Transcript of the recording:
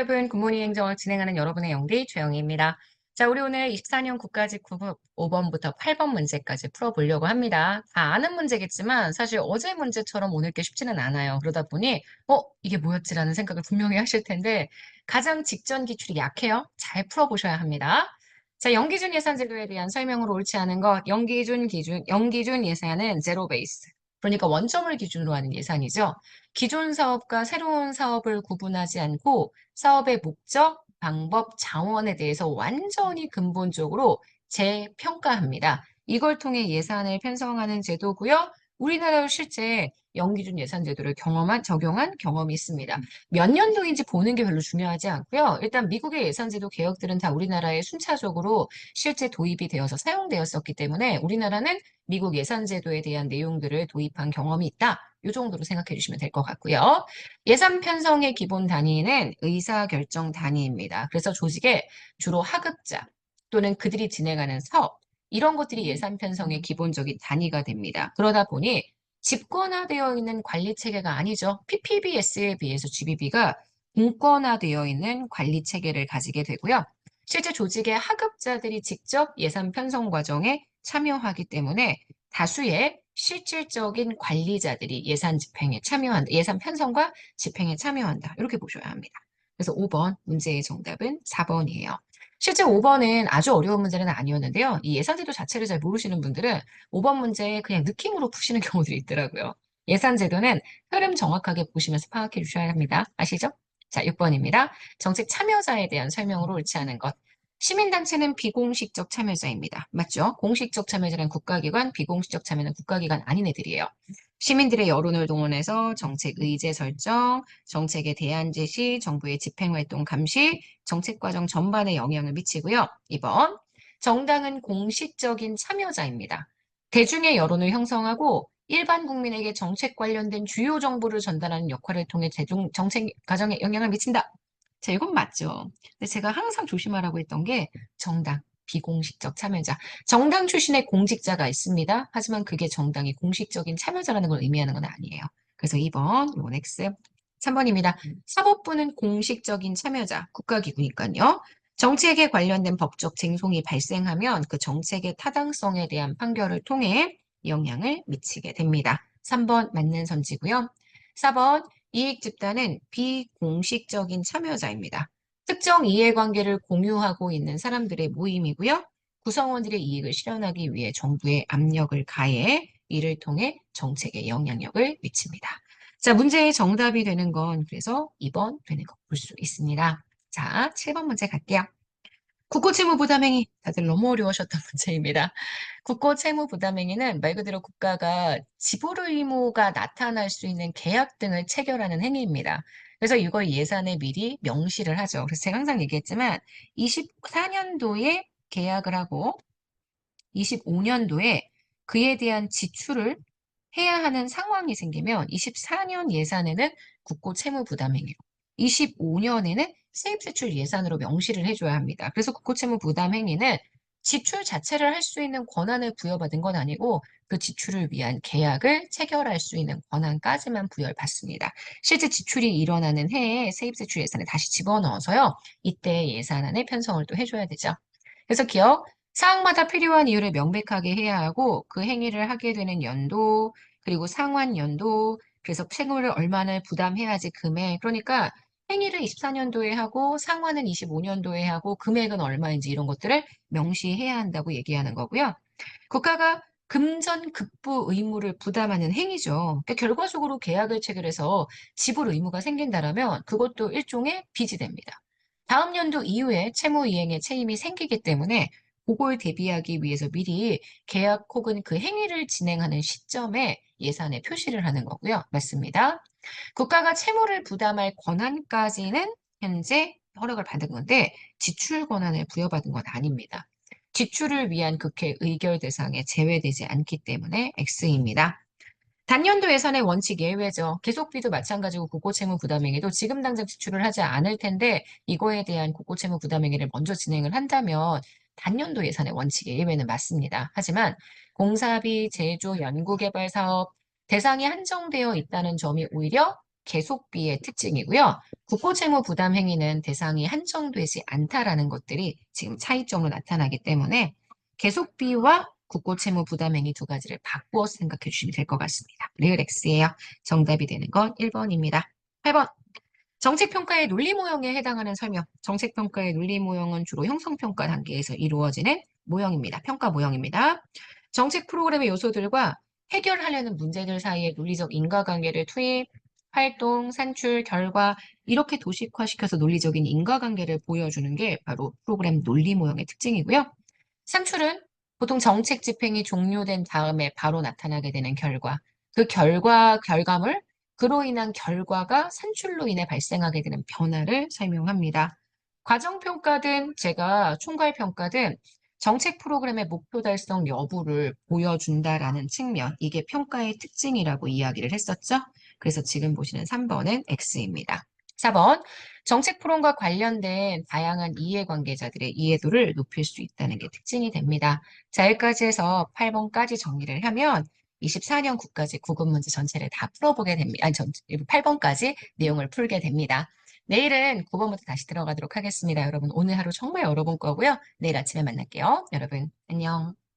여러분, 굿모닝 행정을 진행하는 여러분의 영디 최영희입니다. 자, 우리 오늘 24년 국가직 5번부터 8번 문제까지 풀어보려고 합니다. 다 아는 문제겠지만 사실 어제 문제처럼 오늘 게 쉽지는 않아요. 그러다 보니 이게 뭐였지라는 생각을 분명히 하실 텐데 가장 직전 기출이 약해요. 잘 풀어보셔야 합니다. 자, 연기준 예산제도에 대한 설명으로 옳지 않은 것, 연기준 예산은 제로 베이스. 그러니까 원점을 기준으로 하는 예산이죠. 기존 사업과 새로운 사업을 구분하지 않고 사업의 목적, 방법, 자원에 대해서 완전히 근본적으로 재평가합니다. 이걸 통해 예산을 편성하는 제도고요. 우리나라도 실제 연기준 예산 제도를 적용한 경험이 있습니다. 몇 년도인지 보는 게 별로 중요하지 않고요. 일단 미국의 예산 제도 개혁들은 다 우리나라에 순차적으로 실제 도입이 되어서 사용되었었기 때문에 우리나라는 미국 예산 제도에 대한 내용들을 도입한 경험이 있다. 이 정도로 생각해 주시면 될 것 같고요. 예산 편성의 기본 단위는 의사결정 단위입니다. 그래서 조직의 주로 하급자 또는 그들이 진행하는 사업 이런 것들이 예산 편성의 기본적인 단위가 됩니다. 그러다 보니 집권화되어 있는 관리 체계가 아니죠. PPBS에 비해서 GBB가 공권화되어 있는 관리 체계를 가지게 되고요. 실제 조직의 하급자들이 직접 예산 편성 과정에 참여하기 때문에 다수의 실질적인 관리자들이 예산 편성과 집행에 참여한다. 이렇게 보셔야 합니다. 그래서 5번 문제의 정답은 4번이에요. 실제 5번은 아주 어려운 문제는 아니었는데요. 이 예산제도 자체를 잘 모르시는 분들은 5번 문제 그냥 느낌으로 푸시는 경우들이 있더라고요. 예산제도는 흐름 정확하게 보시면서 파악해 주셔야 합니다. 아시죠? 자, 6번입니다. 정책 참여자에 대한 설명으로 옳지 않은 것. 시민단체는 비공식적 참여자입니다. 맞죠? 공식적 참여자는 국가기관, 비공식적 참여는 국가기관 아닌 애들이에요. 시민들의 여론을 동원해서 정책 의제 설정, 정책의 대안 제시, 정부의 집행활동 감시, 정책 과정 전반에 영향을 미치고요. 2번, 정당은 공식적인 참여자입니다. 대중의 여론을 형성하고 일반 국민에게 정책 관련된 주요 정보를 전달하는 역할을 통해 정책 과정에 영향을 미친다. 자, 이건 맞죠. 근데 제가 항상 조심하라고 했던 게 정당, 비공식적 참여자. 정당 출신의 공직자가 있습니다. 하지만 그게 정당의 공식적인 참여자라는 걸 의미하는 건 아니에요. 그래서 2번, 요건 X. 3번입니다. 사법부는 공식적인 참여자, 국가기구니까요. 정책에 관련된 법적 쟁송이 발생하면 그 정책의 타당성에 대한 판결을 통해 영향을 미치게 됩니다. 3번 맞는 선지고요. 4번 이익 집단은 비공식적인 참여자입니다. 특정 이해관계를 공유하고 있는 사람들의 모임이고요. 구성원들의 이익을 실현하기 위해 정부에 압력을 가해 이를 통해 정책에 영향력을 미칩니다. 자, 문제의 정답이 되는 건 그래서 2번 되는 거 볼 수 있습니다. 자, 7번 문제 갈게요. 국고채무 부담행위 다들 너무 어려우셨던 문제입니다. 국고채무 부담행위는 말 그대로 국가가 지불 의무가 나타날 수 있는 계약 등을 체결하는 행위입니다. 그래서 이걸 예산에 미리 명시를 하죠. 그래서 제가 항상 얘기했지만 24년도에 계약을 하고 25년도에 그에 대한 지출을 해야 하는 상황이 생기면 24년 예산에는 국고 채무 부담행위로, 25년에는 세입세출 예산으로 명시를 해줘야 합니다. 그래서 국고 채무 부담행위는 지출 자체를 할 수 있는 권한을 부여받은 건 아니고 그 지출을 위한 계약을 체결할 수 있는 권한까지만 부여받습니다. 실제 지출이 일어나는 해에 세입세출 예산에 다시 집어넣어서요. 이때 예산안에 편성을 또 해줘야 되죠. 그래서 사항마다 필요한 이유를 명백하게 해야 하고 그 행위를 하게 되는 연도, 그리고 상환 연도, 그래서 채무를 얼마나 부담해야지 금액. 그러니까 행위를 24년도에 하고 상환은 25년도에 하고 금액은 얼마인지 이런 것들을 명시해야 한다고 얘기하는 거고요. 국가가 금전급부 의무를 부담하는 행위죠. 그러니까 결과적으로 계약을 체결해서 지불 의무가 생긴다라면 그것도 일종의 빚이 됩니다. 다음 연도 이후에 채무 이행의 책임이 생기기 때문에 그걸 대비하기 위해서 미리 계약 혹은 그 행위를 진행하는 시점에 예산에 표시를 하는 거고요. 맞습니다. 국가가 채무를 부담할 권한까지는 현재 허락을 받은 건데 지출 권한을 부여받은 건 아닙니다. 지출을 위한 국회 의결 대상에 제외되지 않기 때문에 X입니다. 단년도 예산의 원칙 예외죠. 계속비도 마찬가지고 국고채무 부담행위도 지금 당장 지출을 하지 않을 텐데 이거에 대한 국고채무 부담행위를 먼저 진행을 한다면 단년도 예산의 원칙의 예외는 맞습니다. 하지만 공사비, 제조, 연구개발 사업 대상이 한정되어 있다는 점이 오히려 계속비의 특징이고요. 국고채무 부담 행위는 대상이 한정되지 않다라는 것들이 지금 차이점으로 나타나기 때문에 계속비와 국고채무 부담 행위 두 가지를 바꾸어서 생각해 주시면 될 것 같습니다. 리을 X예요. 정답이 되는 건 1번입니다. 8번. 정책평가의 논리 모형에 해당하는 설명. 정책평가의 논리 모형은 주로 형성평가 단계에서 이루어지는 모형입니다. 평가 모형입니다. 정책 프로그램의 요소들과 해결하려는 문제들 사이의 논리적 인과관계를 투입, 활동, 산출, 결과 이렇게 도식화시켜서 논리적인 인과관계를 보여주는 게 바로 프로그램 논리 모형의 특징이고요. 산출은 보통 정책 집행이 종료된 다음에 바로 나타나게 되는 결과, 그 결과물, 그로 인한 결과가 산출로 인해 발생하게 되는 변화를 설명합니다. 과정평가든 제가 총괄평가든 정책 프로그램의 목표 달성 여부를 보여준다라는 측면, 이게 평가의 특징이라고 이야기를 했었죠. 그래서 지금 보시는 3번은 X입니다. 4번, 정책 풀원과 관련된 다양한 이해관계자들의 이해도를 높일 수 있다는 게 특징이 됩니다. 자, 여기까지 해서 8번까지 정리를 하면 24년 국가직 국어문제 전체를 다 풀어보게 됩니다. 아니, 8번까지 내용을 풀게 됩니다. 내일은 9번부터 다시 들어가도록 하겠습니다. 여러분, 오늘 하루 정말 여러분 거고요. 내일 아침에 만날게요. 여러분, 안녕.